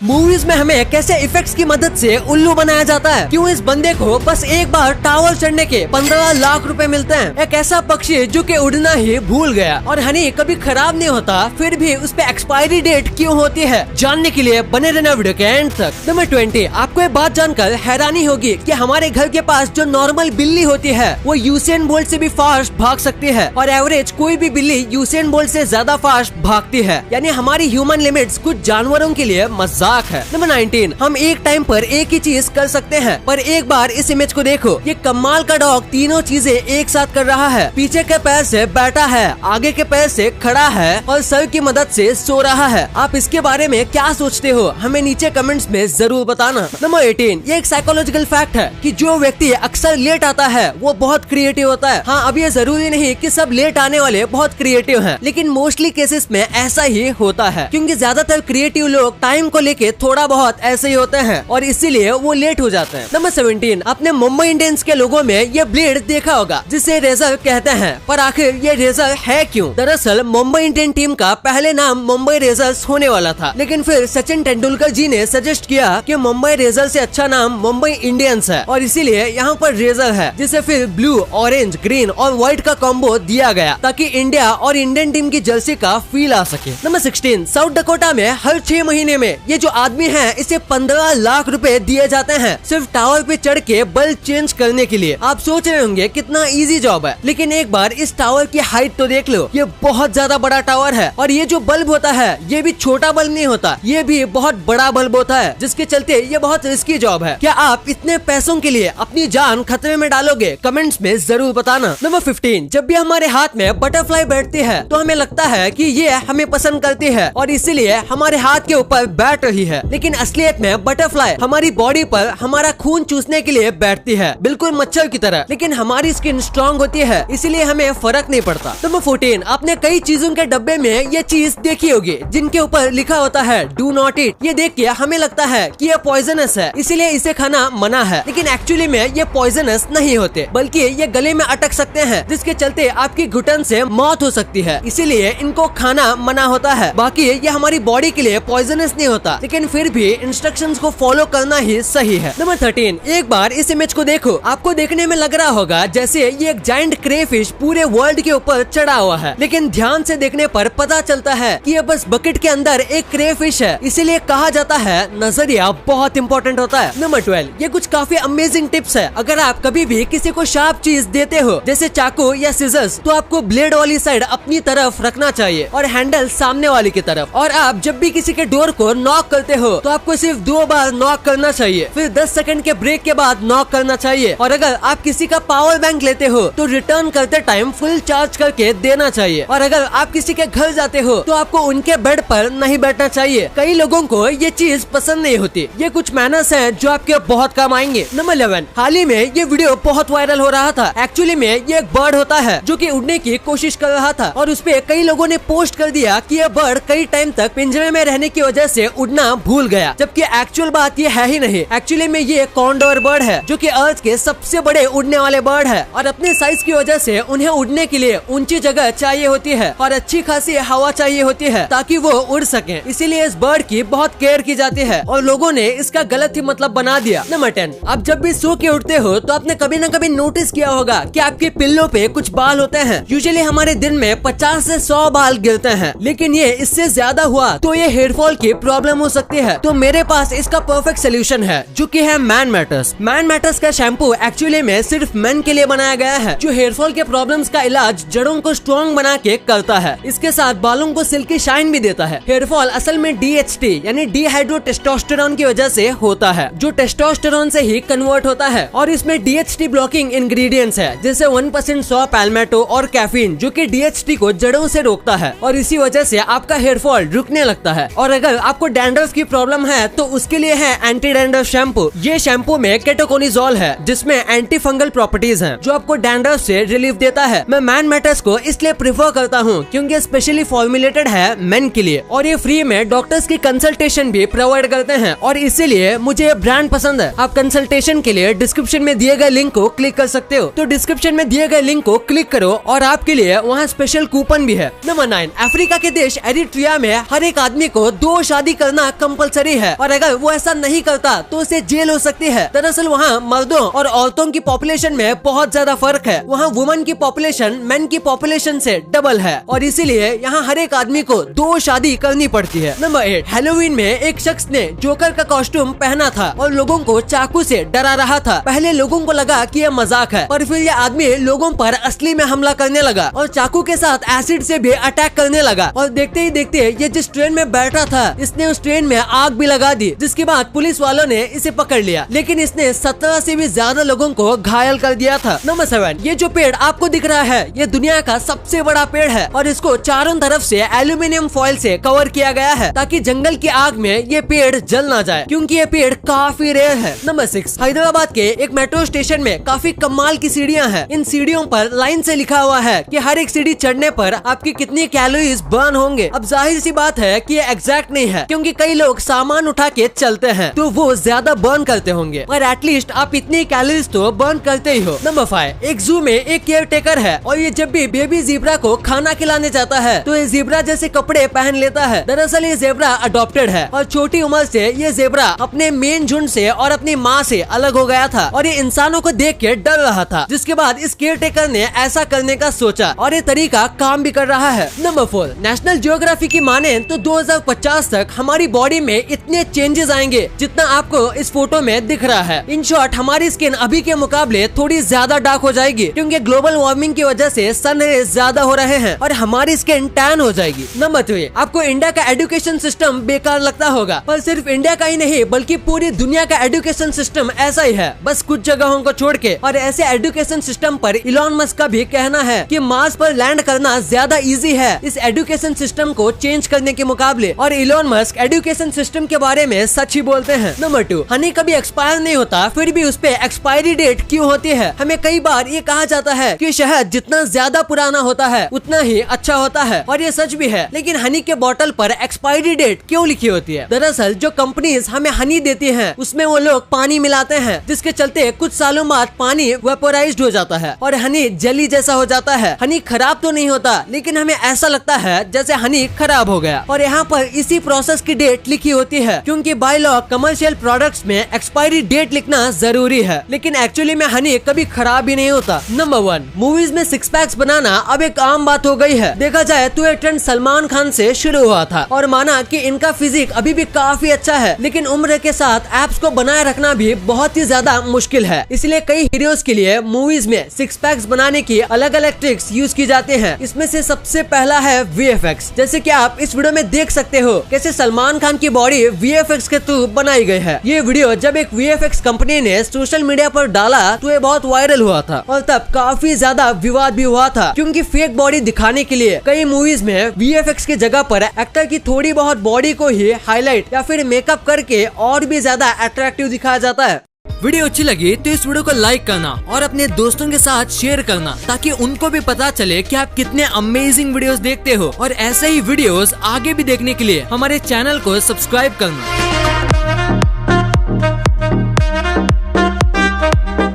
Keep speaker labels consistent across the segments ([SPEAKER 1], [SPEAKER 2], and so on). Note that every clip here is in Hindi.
[SPEAKER 1] मूवीज में हमें कैसे इफेक्ट्स की मदद से उल्लू बनाया जाता है। क्यों इस बंदे को बस एक बार टावर चढ़ने के 15 लाख रुपए मिलते हैं। एक ऐसा पक्षी जो कि उड़ना ही भूल गया और हनी कभी खराब नहीं होता, फिर भी उस पे एक्सपायरी डेट क्यों होती है, जानने के लिए बने रहना वीडियो के एंड तक। नंबर 20, आपको एक बात जानकर हैरानी होगी कि हमारे घर के पास जो नॉर्मल बिल्ली होती है वो यूसेन बोल्ट से भी फास्ट भाग सकती है और एवरेज कोई भी बिल्ली यूसेन बोल्ट से ज्यादा फास्ट भागती है। यानी हमारी ह्यूमन लिमिट्स कुछ जानवरों के लिए मजाक है। नंबर 19, हम एक टाइम पर एक ही चीज कर सकते हैं, पर एक बार इस इमेज को देखो। ये कमाल का डॉग तीनों चीजें एक साथ कर रहा है। पीछे के पैर से बैठा है, आगे के पैर से खड़ा है और सर की मदद से सो रहा है। आप इसके बारे में क्या सोचते हो, हमें नीचे कमेंट्स में जरूर बताना। नंबर 18, ये एक साइकोलॉजिकल फैक्ट है कि जो व्यक्ति अक्सर लेट आता है वो बहुत क्रिएटिव होता है। हाँ, अब ये जरूरी नहीं कि सब लेट आने वाले बहुत क्रिएटिव हैं, लेकिन मोस्टली केसेस में ऐसा ही होता है, क्योंकि ज्यादातर क्रिएटिव लोग टाइम को लेके थोड़ा बहुत ऐसे ही होते हैं और इसीलिए वो लेट हो जाते हैं। नंबर 17, आपने मुंबई इंडियंस के लोगों में ये ब्लेड देखा होगा जिसे रेजर कहते हैं, पर आखिर ये रेजर है क्यों? दरअसल मुंबई इंडियन टीम का पहले नाम मुंबई रेजर्स होने वाला था, लेकिन फिर सचिन तेंदुलकर जी ने सजेस्ट किया कि मुंबई रेजर से अच्छा नाम मुंबई इंडियंस है और इसीलिए यहाँ पर रेजर है, जिसे फिर ब्लू, ऑरेंज, ग्रीन और व्हाइट का कॉम्बो दिया गया ताकि इंडिया और इंडियन टीम की जर्सी का फील आ सके। नंबर 16, साउथ डकोटा में हर 6 महीने में ये जो आदमी है इसे 15 लाख रुपए दिए जाते हैं सिर्फ टावर पे चढ़ के बल्ब चेंज करने के लिए। आप सोच रहे होंगे कितना इजी जॉब है, लेकिन एक बार इस टावर की हाइट तो देख लो। ये बहुत ज्यादा बड़ा टावर है और ये जो बल्ब होता है ये भी छोटा बल्ब नहीं होता, ये भी बहुत बड़ा बल्ब होता है, जिसके चलते ये बहुत रिस्की जॉब है। क्या आप इतने पैसों के लिए अपनी जान खतरे में डालोगे? कमेंट्स में जरूर बताना। नंबर 15, जब भी हमारे हाथ में बटरफ्लाई बैठती है तो हमें लगता है कि ये हमें पसंद करती है और इसीलिए हमारे हाथ के ऊपर बैठ रही है, लेकिन असलियत में बटरफ्लाई हमारी बॉडी पर हमारा खून चूसने के लिए बैठती है, बिल्कुल मच्छर की तरह, लेकिन हमारी स्किन स्ट्रॉन्ग होती है इसीलिए हमें फर्क नहीं पड़ता। नंबर 14, आपने कई चीजों के डब्बे में ये चीज देखी होगी जिनके ऊपर लिखा होता है डू नॉट ईट। ये देख के हमें लगता है कि ये पॉइजनस है इसीलिए इसे खाना मना है, लेकिन एक्चुअली में ये पॉइजनस नहीं होते, बल्कि ये गले में अटक सकते हैं जिसके चलते आपकी घुटन से मौत हो सकती है, इसीलिए इनको खाना मना होता है। बाकी ये हमारी बॉडी के लिए पॉइजनस नहीं होता, लेकिन फिर भी इंस्ट्रक्शंस को फॉलो करना ही सही है। नंबर 13, एक बार इस इमेज को देखो। आपको देखने में लग रहा होगा जैसे ये एक जायंट क्रेफिश पूरे वर्ल्ड के ऊपर चढ़ा हुआ है, लेकिन ध्यान से देखने पर पता चलता है कि ये बस बकेट के अंदर एक क्रेफिश है, इसीलिए कहा जाता है नजरिया बहुत इंपॉर्टेंट होता है। नंबर 12, ये कुछ काफी अमेजिंग टिप्स है। अगर आप कभी भी किसी को शार्प चीज देते हो जैसे चाकू या सीजर्स, तो आपको ब्लेड वाली साइड अपनी तरफ रखना चाहिए और हैंडल सामने वाली की तरफ। और आप जब भी किसी के डोर को नॉक करते हो तो आपको सिर्फ 2 बार नॉक करना चाहिए, फिर 10 सेकंड के ब्रेक के बाद नॉक करना चाहिए। और अगर आप किसी का पावर बैंक लेते हो तो रिटर्न करते टाइम फुल चार्ज करके देना चाहिए। और अगर आप किसी के घर जाते हो तो आपको उनके बेड पर नहीं बैठना चाहिए। कई लोगों को ये चीज पसंद नहीं होती। ये कुछ मैनर्स हैं जो आपके बहुत काम आएंगे। नंबर 11, हाल ही में ये वीडियो बहुत वायरल हो रहा था। एक्चुअली में ये एक बर्ड होता है जो कि उड़ने की कोशिश कर रहा था और उसपे कई लोगों ने पोस्ट कर दिया कि ये बर्ड कई टाइम तक पिंजरे में रहने की वजह से उड़ना भूल गया, जबकि एक्चुअल बात ये है ही नहीं। एक्चुअली में ये कॉन्डोर बर्ड है जो कि अर्थ के सबसे बड़े उड़ने वाले बर्ड है और अपने साइज की वजह से उन्हें उड़ने के लिए ऊंची जगह चाहिए होती है और अच्छी खासी हवा चाहिए होती है ताकि वो उड़ सके। इसीलिए इस बर्ड की बहुत केयर की जाती है और लोगों ने इसका गलत ही मतलब बना दिया। नंबर 10, आप जब भी सो के उठते हो तो आपने कभी न कभी नोटिस किया होगा कि आपके पिल्लों पे कुछ बाल होते हैं। यूजुअली हमारे दिन में 50 से 100 बाल गिरते हैं, लेकिन ये इससे ज्यादा हुआ तो ये हेयरफॉल की प्रॉब्लम हो सकती है। तो मेरे पास इसका परफेक्ट सोल्यूशन है जो कि है मैन मैटर्स। मैन मैटर्स का शैम्पू एक्चुअली में सिर्फ मेन के लिए बनाया गया है, जो हेयरफॉल के प्रॉब्लम्स का इलाज जड़ों को स्ट्रॉन्ग बना के करता है। इसके साथ बालों को सिल्की शाइन भी देता है। हेयरफॉल असल में DHT यानी डिहाइड्रो टेस्टोस्टेरोन की वजह से होता है, जो टेस्टोस्टेरोन से ही कन्वर्ट होता है और इसमें DHT ब्लॉकिंग इंग्रेडिएंट्स है जैसे 1% सॉ पैल्मेटो और कैफीन, जो कि DHT को जड़ों से रोकता है और इसी वजह से आपका हेयरफॉल रुकने लगता है। और अगर आपको डैंड्रफ की प्रॉब्लम है तो उसके लिए है एंटी डैंड्रफ शैम्पू। ये शैम्पू में केटोकोनिजोल है जिसमें एंटी फंगल प्रॉपर्टीज हैं जो आपको डैंड्रफ से रिलीफ देता है। मैं मैन मैटर्स को इसलिए प्रेफर करता हूँ क्योंकि स्पेशली फॉर्मुलेटेड है मेन के लिए और ये फ्री में डॉक्टर्स की कंसल्टेशन भी प्रोवाइड करते हैं और इसीलिए मुझे ये ब्रांड पसंद है। आप कंसल्टेशन के लिए डिस्क्रिप्शन में दिए गए लिंक को क्लिक कर सकते हो, तो डिस्क्रिप्शन में दिए गए लिंक को क्लिक करो और आपके लिए वहाँ स्पेशल कूपन भी है। नंबर 9, अफ्रीका के देश एरिट्रिया में हर एक आदमी को 2 शादी करना पहनना कंपलसरी है और अगर वो ऐसा नहीं करता तो उसे जेल हो सकती है। दरअसल वहाँ मर्दों और औरतों की पॉपुलेशन में बहुत ज्यादा फर्क है। वहाँ वुमन की पॉपुलेशन मेन की पॉपुलेशन से डबल है और इसीलिए यहाँ हर एक आदमी को 2 शादी करनी पड़ती है। नंबर 8, हैलोवीन में एक शख्स ने जोकर का कॉस्ट्यूम पहना था और लोगों को चाकू से डरा रहा था। पहले लोगों को लगा कि यह मजाक है, पर फिर यह आदमी लोगों पर असली में हमला करने लगा और चाकू के साथ एसिड से भी अटैक करने लगा। और देखते ही देखते ये जिस ट्रेन में बैठा था इसने उस ट्रेन में आग भी लगा दी, जिसके बाद पुलिस वालों ने इसे पकड़ लिया, लेकिन इसने 17 से भी ज्यादा लोगों को घायल कर दिया था। नंबर 7, ये जो पेड़ आपको दिख रहा है ये दुनिया का सबसे बड़ा पेड़ है और इसको चारों तरफ से एल्यूमिनियम फॉइल से कवर किया गया है ताकि जंगल की आग में ये पेड़ जल ना जाए, क्योंकि ये पेड़ काफी रेयर है। नंबर 6, हैदराबाद के एक मेट्रो स्टेशन में काफी कमाल की सीढ़ियाँ हैं। इन सीढ़ियों पर लाइन से लिखा हुआ है कि हर एक सीढ़ी चढ़ने पर आपकी कितनी कैलोरीज बर्न होंगे। अब जाहिर सी बात है कि ये एग्जैक्ट नहीं है, क्योंकि कई लोग सामान उठा के चलते हैं तो वो ज्यादा बर्न करते होंगे, पर एटलीस्ट आप इतनी कैलोरीज तो बर्न करते ही हो। नंबर 5, एक जू में एक केयर टेकर है और ये जब भी बेबी ज़ेब्रा को खाना खिलाने जाता है तो ये ज़ेब्रा जैसे कपड़े पहन लेता है। दरअसल ये ज़ेब्रा अडॉप्टेड है और छोटी उम्र से ये ज़ेब्रा अपने मेन झुंड से और अपनी माँ से अलग हो गया था और ये इंसानों को देख के डर रहा था, जिसके बाद इस केयर टेकर ने ऐसा करने का सोचा और ये तरीका काम भी कर रहा है। नंबर 4, नेशनल जियोग्राफी की माने तो 2050 तक हमारी बॉडी में इतने चेंजेस आएंगे जितना आपको इस फोटो में दिख रहा है। इन शॉर्ट हमारी स्किन अभी के मुकाबले थोड़ी ज्यादा डार्क हो जाएगी, क्योंकि ग्लोबल वार्मिंग की वजह से सन रेज ज्यादा हो रहे हैं और हमारी स्किन टैन हो जाएगी। नंबर 3, आपको इंडिया का एजुकेशन सिस्टम बेकार लगता होगा, पर सिर्फ इंडिया का ही नहीं बल्कि पूरी दुनिया का एजुकेशन सिस्टम ऐसा ही है, बस कुछ जगहों को छोड़ के। और ऐसे एजुकेशन सिस्टम पर इलॉन मस्क का भी कहना है कि मार्स पर लैंड करना ज्यादा इजी है इस एजुकेशन सिस्टम को चेंज करने के मुकाबले, और इलॉन मस्क एजुकेशन सिस्टम के बारे में सच ही बोलते हैं। नंबर 2, हनी कभी एक्सपायर नहीं होता फिर भी उस पे एक्सपायरी डेट क्यों होती है? हमें कई बार ये कहा जाता है कि शहद जितना ज्यादा पुराना होता है उतना ही अच्छा होता है, और ये सच भी है, लेकिन हनी के बोतल पर एक्सपायरी डेट क्यों लिखी होती है? दरअसल जो कंपनीज हमें हनी देती हैं उसमें वो लोग पानी मिलाते हैं, जिसके चलते कुछ सालों बाद पानी वेपोराइज्ड हो जाता है और हनी जली जैसा हो जाता है। हनी खराब तो नहीं होता, लेकिन हमें ऐसा लगता है जैसे हनी खराब हो गया, और यहाँ पर इसी प्रोसेस की डेट लिखी होती है, क्योंकि बाय लॉ कमर्शियल प्रोडक्ट्स में एक्सपायरी डेट लिखना जरूरी है, लेकिन एक्चुअली में हनी कभी खराब ही नहीं होता। नंबर 1, मूवीज में 6 पैक्स बनाना अब एक आम बात हो गई है। देखा जाए तो ये ट्रेंड सलमान खान से शुरू हुआ था और माना कि इनका फिजिक अभी भी काफी अच्छा है, लेकिन उम्र के साथ एब्स को बनाए रखना भी बहुत ही ज्यादा मुश्किल है। इसलिए कई हीरोज के लिए मूवीज में 6 पैक्स बनाने की अलग अलग ट्रिक्स यूज की जाती हैं। इसमें से सबसे पहला है VFX। जैसे कि आप इस वीडियो में देख सकते हो कैसे सलमान खान की बॉडी VFX के थ्रू बनाई गई है। ये वीडियो जब एक VFX कंपनी ने सोशल मीडिया पर डाला तो ये बहुत वायरल हुआ था और तब काफी ज्यादा विवाद भी हुआ था, क्योंकि फेक बॉडी दिखाने के लिए कई मूवीज में VFX की जगह पर एक्टर की थोड़ी बहुत बॉडी को ही हाईलाइट या फिर मेकअप करके और भी ज्यादा अट्रैक्टिव दिखाया जाता है। वीडियो अच्छी लगी तो इस वीडियो को लाइक करना और अपने दोस्तों के साथ शेयर करना, ताकि उनको भी पता चले कि आप कितने अमेजिंग वीडियोस देखते हो, और ऐसे ही वीडियोस आगे भी देखने के लिए हमारे चैनल को सब्सक्राइब करना।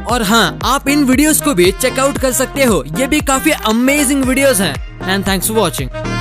[SPEAKER 1] और हाँ, आप इन वीडियोस को भी चेकआउट कर सकते हो, ये भी काफी अमेजिंग वीडियोस हैं। And thanks for watching.